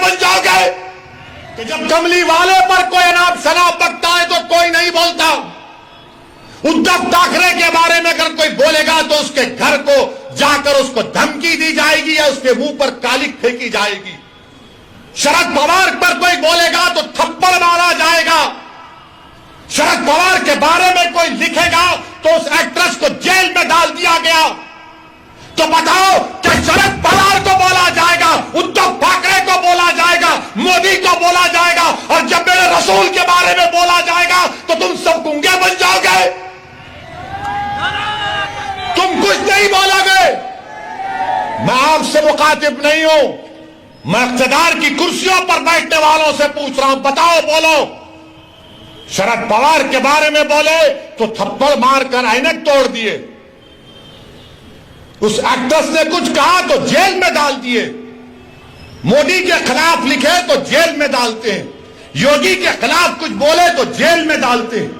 बन जाओगे कि जब कमली वाले पर कोई अनाप शनाप बकता है तो कोई नहीं बोलता। उद्धव ठाकरे के बारे में अगर कोई बोलेगा तो उसके घर को जाकर उसको धमकी दी जाएगी या उसके मुंह पर कालिक फेंकी जाएगी। शरद पवार पर कोई बोलेगा तो थप्पड़ मारा जाएगा। शरद पवार के बारे में कोई लिखेगा तो उस एक्ट्रेस को जेल में डाल दिया गया। तो बताओ क्या शरद पवार को बोला जाएगा, उद्धव ठाकरे को बोला जाएगा, मोदी को बोला जाएगा, और जब मेरे रसूल के बारे में बोला जाएगा तो तुम सब गूंगे बन जाओगे, तुम कुछ नहीं बोलोगे। मैं आपसे मुखातिब नहीं हूं, मैं इख्तियार की कुर्सियों पर बैठने वालों से पूछ रहा हूं, बताओ बोलो। शरद पवार के बारे में बोले तो थप्पड़ मारकर ऐनक तोड़ दिए। उस एक्ट्रेस ने कुछ कहा तो जेल में डाल दिए। मोदी के खिलाफ लिखे तो जेल में डालते हैं, योगी के खिलाफ कुछ बोले तो जेल में डालते हैं।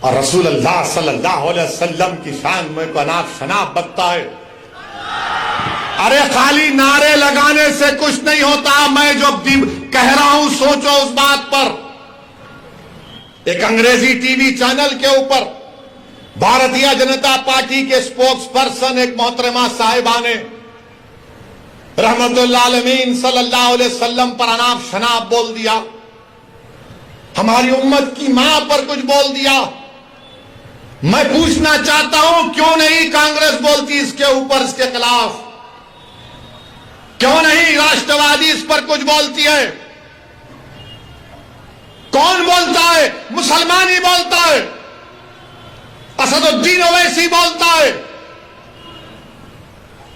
और रसूल अल्लाह सल्लल्लाहु अलैहि वसल्लम की शान में को अनाप शनाप बकता है। अरे खाली नारे लगाने से कुछ नहीं होता। मैं जो कह रहा हूं सोचो उस बात पर। एक अंग्रेजी टीवी चैनल के ऊपर भारतीय जनता पार्टी के स्पोक्स पर्सन एक मोहतरमा साहिबा ने रहमतुल्लाह अलमीन सल्लल्लाहु अलैहि वसल्लम पर अनाप शनाप बोल दिया, हमारी उम्मत की मां पर कुछ बोल दिया। मैं पूछना चाहता हूं क्यों नहीं कांग्रेस बोलती इसके ऊपर, इसके खिलाफ? क्यों नहीं राष्ट्रवादी इस पर कुछ बोलती है? कौन बोलता है? मुसलमान ही बोलता है, असदुद्दीन ओवैसी बोलता है।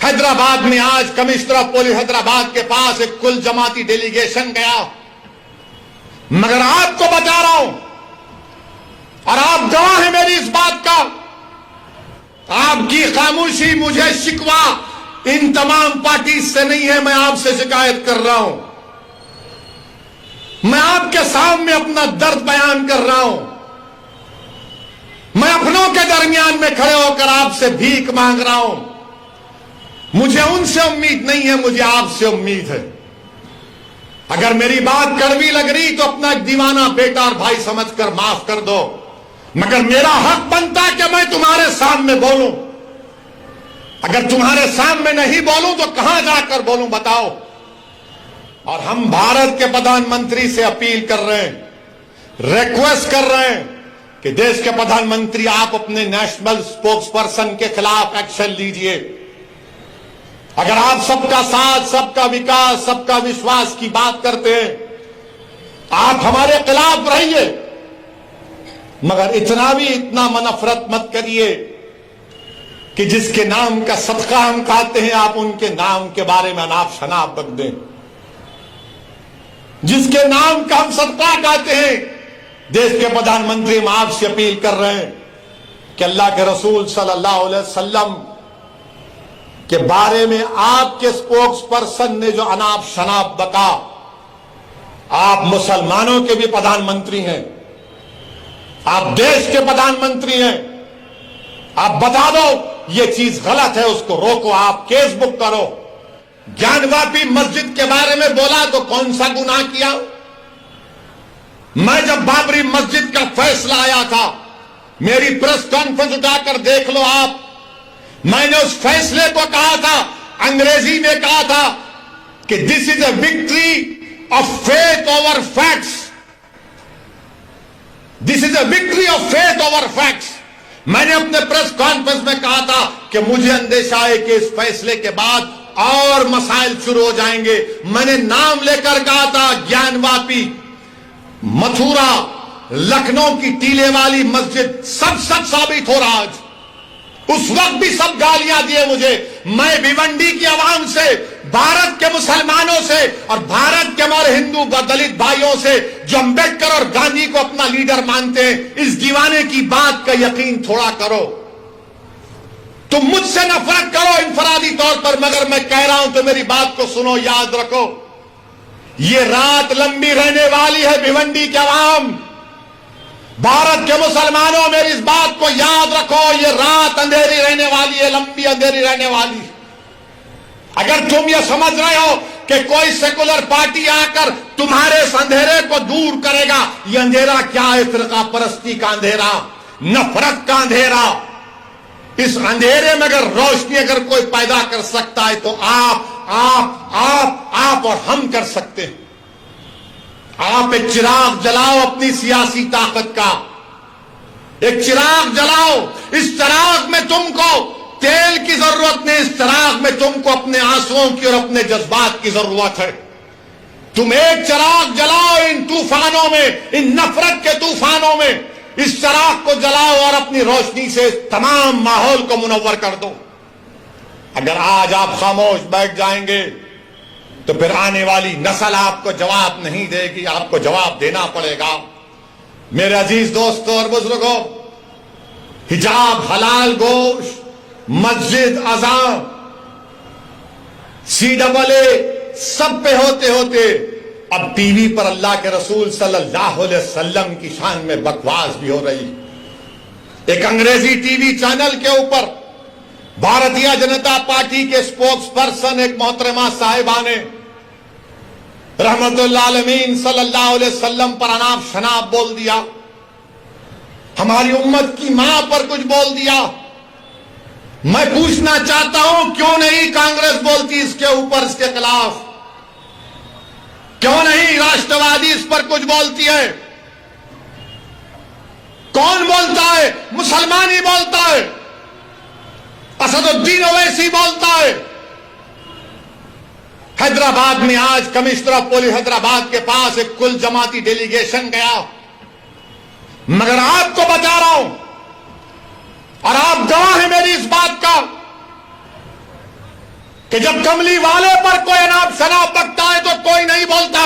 हैदराबाद में आज कमिश्नर ऑफ पुलिस हैदराबाद के पास एक कुल जमाती डेलीगेशन गया, मगर आपको बता रहा हूं और आप गवाह हैं मेरी इस बात का, आपकी खामोशी मुझे शिकवा इन तमाम पार्टी से नहीं है। मैं आपसे शिकायत कर रहा हूं, मैं आपके सामने अपना दर्द बयान कर रहा हूं। मैं अपनों के दरमियान में खड़े होकर आपसे भीख मांग रहा हूं। मुझे उनसे उम्मीद नहीं है, मुझे आपसे उम्मीद है। अगर मेरी बात कड़वी लग रही तो अपना एक दीवाना बेटा और भाई समझकर माफ कर दो, मगर मेरा हक बनता है कि मैं तुम्हारे सामने बोलूं। अगर तुम्हारे सामने नहीं बोलूं तो कहां जाकर बोलूं, बताओ। और हम भारत के प्रधानमंत्री से अपील कर रहे हैं, रिक्वेस्ट कर रहे हैं कि देश के प्रधानमंत्री आप अपने नेशनल स्पोक्स पर्सन के खिलाफ एक्शन लीजिए। अगर आप सबका साथ, सबका विकास, सबका विश्वास की बात करते हैं, आप हमारे खिलाफ रहिए, मगर इतना नफरत मत करिए कि जिसके नाम का सदका हम खाते हैं आप उनके नाम के बारे में अनाप शनाप बक दें। जिसके नाम का हम सदका खाते हैं, देश के प्रधानमंत्री हम आपसे अपील कर रहे हैं कि अल्लाह के रसूल सल्लल्लाहु अलैहि वसल्लम के बारे में आपके स्पोक्स पर्सन ने जो अनाप शनाप बका, आप मुसलमानों के भी प्रधानमंत्री हैं, आप देश के प्रधानमंत्री हैं, आप बता दो ये चीज गलत है, उसको रोको, आप केस बुक करो। ज्ञानवापी मस्जिद के बारे में बोला तो कौन सा गुनाह किया? मैं जब बाबरी मस्जिद का फैसला आया था, मेरी प्रेस कॉन्फ्रेंस उठाकर देख लो आप, मैंने उस फैसले को कहा था, अंग्रेजी में कहा था कि this is a victory of faith over facts, this is a victory of faith over facts. मैंने अपने प्रेस कॉन्फ्रेंस में कहा था कि मुझे अंदेशा है कि इस फैसले के बाद और मसाइल शुरू हो जाएंगे। मैंने नाम लेकर कहा था ज्ञानवापी, मथुरा, लखनऊ की टीले वाली मस्जिद, सब सच साबित हो रहा आज। उस वक्त भी सब गालियां दिए मुझे। मैं भिवंडी की आवाम से, भारत के मुसलमानों से और भारत के हमारे हिंदू दलित भाइयों से जो अंबेडकर और गांधी को अपना लीडर मानते हैं, इस दीवाने की बात का यकीन थोड़ा करो। तुम मुझसे नफरत करो इंफरादी तौर पर, मगर मैं कह रहा हूं तो मेरी बात को सुनो, याद रखो, ये रात लंबी रहने वाली है। भिवंडी के आवाम, भारत के मुसलमानों, मेरी इस बात को याद रखो, ये रात अंधेरी रहने वाली है, लंबी अंधेरी रहने वाली है। अगर तुम ये समझ रहे हो कि कोई सेकुलर पार्टी आकर तुम्हारे इस अंधेरे को दूर करेगा। ये अंधेरा क्या है? फिरका परस्ती का अंधेरा, नफरत का अंधेरा। इस अंधेरे में अगर रोशनी अगर कोई पैदा कर सकता है तो आप और हम कर सकते हैं। आप एक चिराग जलाओ अपनी सियासी ताकत का, एक चिराग जलाओ। इस चिराग में तुमको तेल की जरूरत नहीं, इस चिराग में तुमको अपने आंसुओं की और अपने जज्बात की जरूरत है। तुम एक चिराग जलाओ इन तूफानों में, इन नफरत के तूफानों में। इस चिराग को जलाओ और अपनी रोशनी से तमाम माहौल को मुनव्वर कर दो। अगर आज आप खामोश बैठ जाएंगे तो फिर आने वाली नस्ल आपको जवाब नहीं देगी, आपको जवाब देना पड़ेगा। मेरे अजीज दोस्तों और बुजुर्गों, हिजाब, हलाल गोश्त, मस्जिद, अज़ान, CAA सब पे होते होते अब टीवी पर अल्लाह के रसूल सल्लल्लाहु अलैहि वसल्लम की शान में बकवास भी हो रही। एक अंग्रेजी टीवी चैनल के ऊपर भारतीय जनता पार्टी के स्पोक्स पर्सन एक मोहतरमा साहिबा ने रहमतुल्लाह अलमीन सल्लल्लाहु अलैहि वसल्लम पर अनाप शनाप बोल दिया, हमारी उम्मत की मां पर कुछ बोल दिया। मैं पूछना चाहता हूं क्यों नहीं कांग्रेस बोलती इसके ऊपर, इसके खिलाफ? क्यों नहीं राष्ट्रवादी इस पर कुछ बोलती है? कौन बोलता है? मुसलमान ही बोलता है, असदुद्दीन ओवैसी बोलता है। हैदराबाद में आज कमिश्नर ऑफ पुलिस हैदराबाद के पास एक कुल जमाती डेलीगेशन गया, मगर आपको बता रहा हूं और आप गवाह हैं मेरी इस बात का कि जब कमली वाले पर कोई अनाप शनाप बकता है तो कोई नहीं बोलता।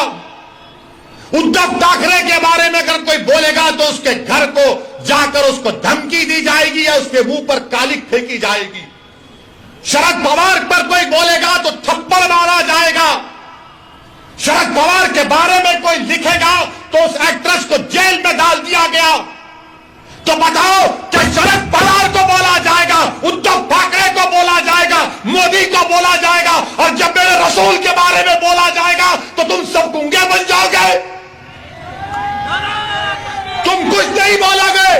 उद्धव ठाकरे के बारे में अगर कोई बोलेगा तो उसके घर को जाकर उसको धमकी दी जाएगी या उसके मुंह पर कालिक फेंकी जाएगी। शरद पवार पर कोई बोलेगा तो थप्पड़ मारा जाएगा। शरद पवार के बारे में कोई लिखेगा तो उस एक्ट्रेस को जेल में डाल दिया गया। तो बताओ क्या शरद पवार को बोला जाएगा, उद्धव ठाकरे को बोला जाएगा, मोदी को बोला जाएगा, और जब मेरे रसूल के बारे में बोला जाएगा तो तुम सब गूंगे बन जाओगे, तुम कुछ नहीं बोलोगे।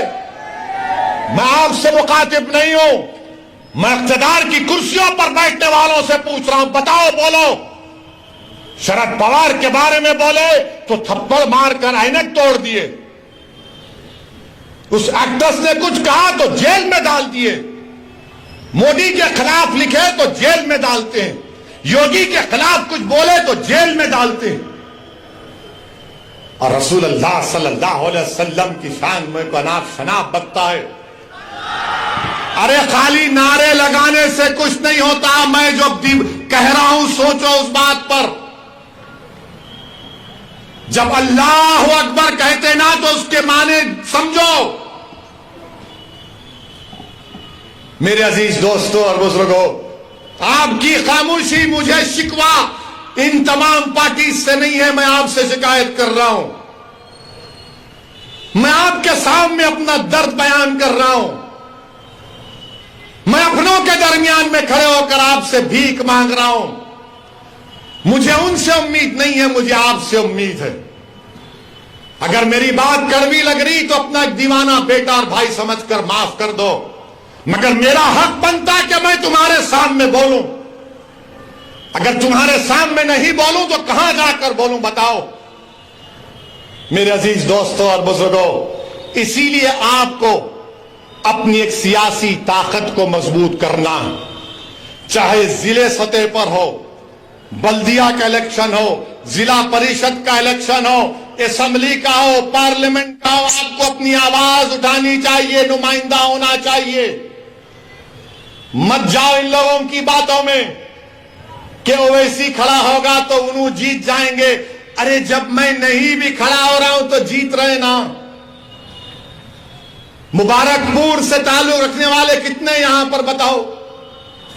मैं आपसे मुखातिब नहीं हूं, मैं इख्तिदार की कुर्सियों पर बैठने वालों से पूछ रहा हूं, बताओ बोलो। शरद पवार के बारे में बोले तो थप्पड़ मारकर ऐनक तोड़ दिए, उस एक्ट्रेस ने कुछ कहा तो जेल में डाल दिए, मोदी के खिलाफ लिखे तो जेल में डालते हैं, योगी के खिलाफ कुछ बोले तो जेल में डालते हैं, और रसूल अल्लाह सल्लल्लाहु अलैहि वसल्लम की शान में अनाप शनाप बकता है। अरे खाली नारे लगाने से कुछ नहीं होता। मैं जो कह रहा हूं सोचो उस बात पर। जब अल्लाह अकबर कहते ना तो उसके माने समझो। मेरे अजीज दोस्तों और बुजुर्गों, आपकी खामोशी मुझे शिकवा इन तमाम पार्टी से नहीं है, मैं आपसे शिकायत कर रहा हूं। मैं आपके सामने अपना दर्द बयान कर रहा हूं। मैं अपनों के दरमियान में खड़े होकर आपसे भीख मांग रहा हूं। मुझे उनसे उम्मीद नहीं है, मुझे आपसे उम्मीद है। अगर मेरी बात कड़वी लग रही तो अपना एक दीवाना बेटा और भाई समझकर माफ कर दो, मगर मेरा हक बनता है कि मैं तुम्हारे सामने बोलूं। अगर तुम्हारे सामने नहीं बोलूं तो कहां जाकर बोलूं, बताओ। मेरे अजीज दोस्तों और बुजुर्गों, इसीलिए आपको अपनी एक सियासी ताकत को मजबूत करना, चाहे जिले सतह पर हो, बल्दिया का इलेक्शन हो, जिला परिषद का इलेक्शन हो, असेंबली का हो, पार्लियामेंट का हो, आपको अपनी आवाज उठानी चाहिए, नुमाइंदा होना चाहिए। मत जाओ इन लोगों की बातों में कि ओवैसी खड़ा होगा तो उन्होंने जीत जाएंगे। अरे जब मैं नहीं भी खड़ा हो रहा हूं तो जीत रहे ना। मुबारकपुर से ताल्लुक रखने वाले कितने यहां पर बताओ,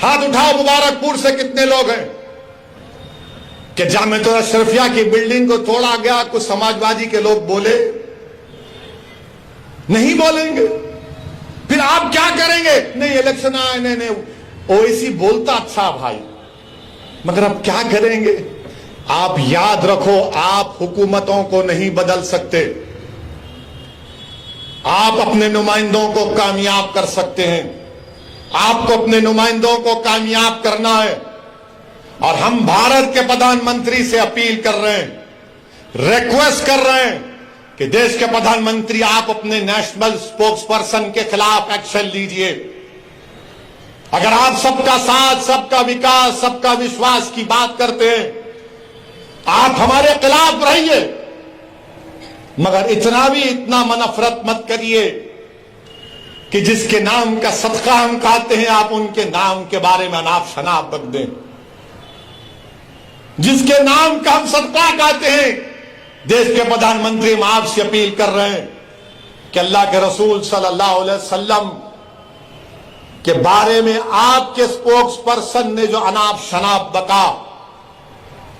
हाथ उठाओ। मुबारकपुर से कितने लोग हैं कि जामिया अशरफिया की बिल्डिंग को तोड़ा गया, कुछ समाजवादी के लोग बोले? नहीं बोलेंगे। फिर आप क्या करेंगे? नहीं इलेक्शन आए, नहीं ओवैसी बोलता अच्छा भाई, मगर अब क्या करेंगे? आप याद रखो, आप हुकूमतों को नहीं बदल सकते, आप अपने नुमाइंदों को कामयाब कर सकते हैं। आपको अपने नुमाइंदों को कामयाब करना है। और हम भारत के प्रधानमंत्री से अपील कर रहे हैं, रिक्वेस्ट कर रहे हैं कि देश के प्रधानमंत्री आप अपने नेशनल स्पोक्स पर्सन के खिलाफ एक्शन लीजिए। अगर आप सबका साथ, सबका विकास, सबका विश्वास की बात करते हैं, आप हमारे खिलाफ रहिए, मगर इतना नफरत मत करिए कि जिसके नाम का सदका हम खाते हैं आप उनके नाम के बारे में अनाप शनाप बक दें। जिसके नाम का हम सदका खाते हैं, देश के प्रधानमंत्री हम आपसे अपील कर रहे हैं कि अल्लाह के रसूल सल्लल्लाहु अलैहि वसल्लम के बारे में आपके स्पोक्स पर्सन ने जो अनाप शनाप बका,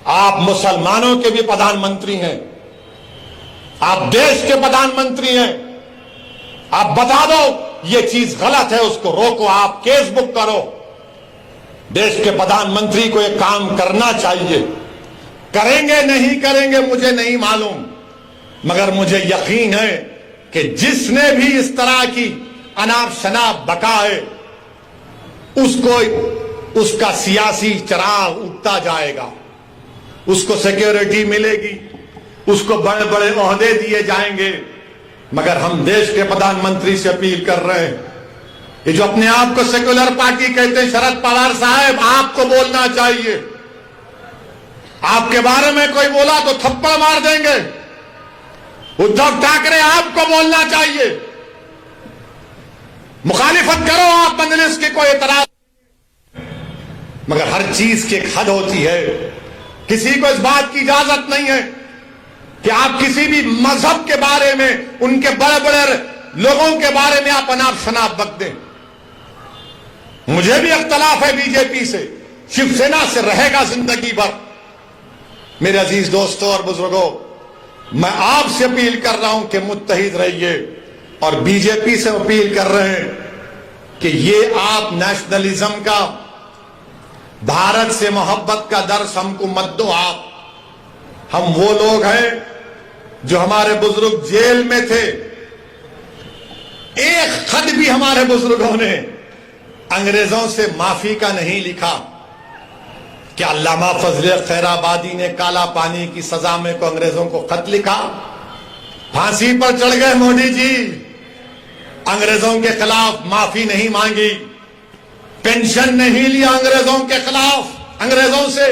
आप मुसलमानों के भी प्रधानमंत्री हैं, आप देश के प्रधानमंत्री हैं, आप बता दो ये चीज गलत है, उसको रोको, आप केस बुक करो। देश के प्रधानमंत्री को एक काम करना चाहिए। करेंगे नहीं करेंगे मुझे नहीं मालूम, मगर मुझे यकीन है कि जिसने भी इस तरह की अनाप शनाप बका है उसको उसका सियासी चराग उठता जाएगा, उसको सिक्योरिटी मिलेगी, उसको बड़े बड़े ओहदे दिए जाएंगे। मगर हम देश के प्रधानमंत्री से अपील कर रहे हैं, ये जो अपने आप को सेक्युलर पार्टी कहते हैं, शरद पवार साहब आपको बोलना चाहिए। आपके बारे में कोई बोला तो थप्पड़ मार देंगे। उद्धव ठाकरे आपको बोलना चाहिए, मुखालिफत करो आप मजलिस की, कोई एतराज, मगर हर चीज की एक हद होती है। किसी को इस बात की इजाजत नहीं है कि आप किसी भी मजहब के बारे में, उनके बड़े बड़े लोगों के बारे में आप अनाप शनाप बक दें। मुझे भी इख्तलाफ है बीजेपी से, शिवसेना से रहेगा जिंदगी भर। मेरे अजीज दोस्तों और बुजुर्गों, मैं आपसे अपील कर रहा हूं कि मुत्तहिद रहिए, और बीजेपी से अपील कर रहे हैं कि ये आप नेशनलिज्म का, भारत से मोहब्बत का दर्स हमको मत दो। आप, हम वो लोग हैं जो हमारे बुजुर्ग जेल में थे, एक खत भी हमारे बुजुर्गों ने अंग्रेजों से माफी का नहीं लिखा। क्या अल्लामा फजल खैराबादी ने काला पानी की सजा में को अंग्रेजों को खत लिखा? फांसी पर चढ़ गए मोदी जी, अंग्रेजों के खिलाफ माफी नहीं मांगी, पेंशन नहीं लिया अंग्रेजों के खिलाफ, अंग्रेजों से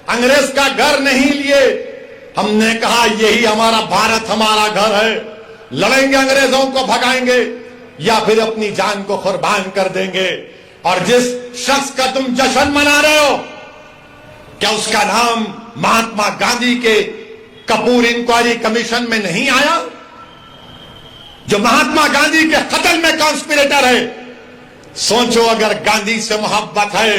अंग्रेज का घर नहीं लिए। हमने कहा यही हमारा भारत, हमारा घर है, लड़ेंगे, अंग्रेजों को भगाएंगे या फिर अपनी जान को कुर्बान कर देंगे। और जिस शख्स का तुम जश्न मना रहे हो, क्या उसका नाम महात्मा गांधी के कपूर इंक्वायरी कमीशन में नहीं आया, जो महात्मा गांधी के कत्ल में कॉन्स्पिरेटर है? सोचो, अगर गांधी से मोहब्बत है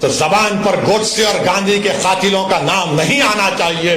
तो जबान पर गोडसे और गांधी के कातिलों का नाम नहीं आना चाहिए।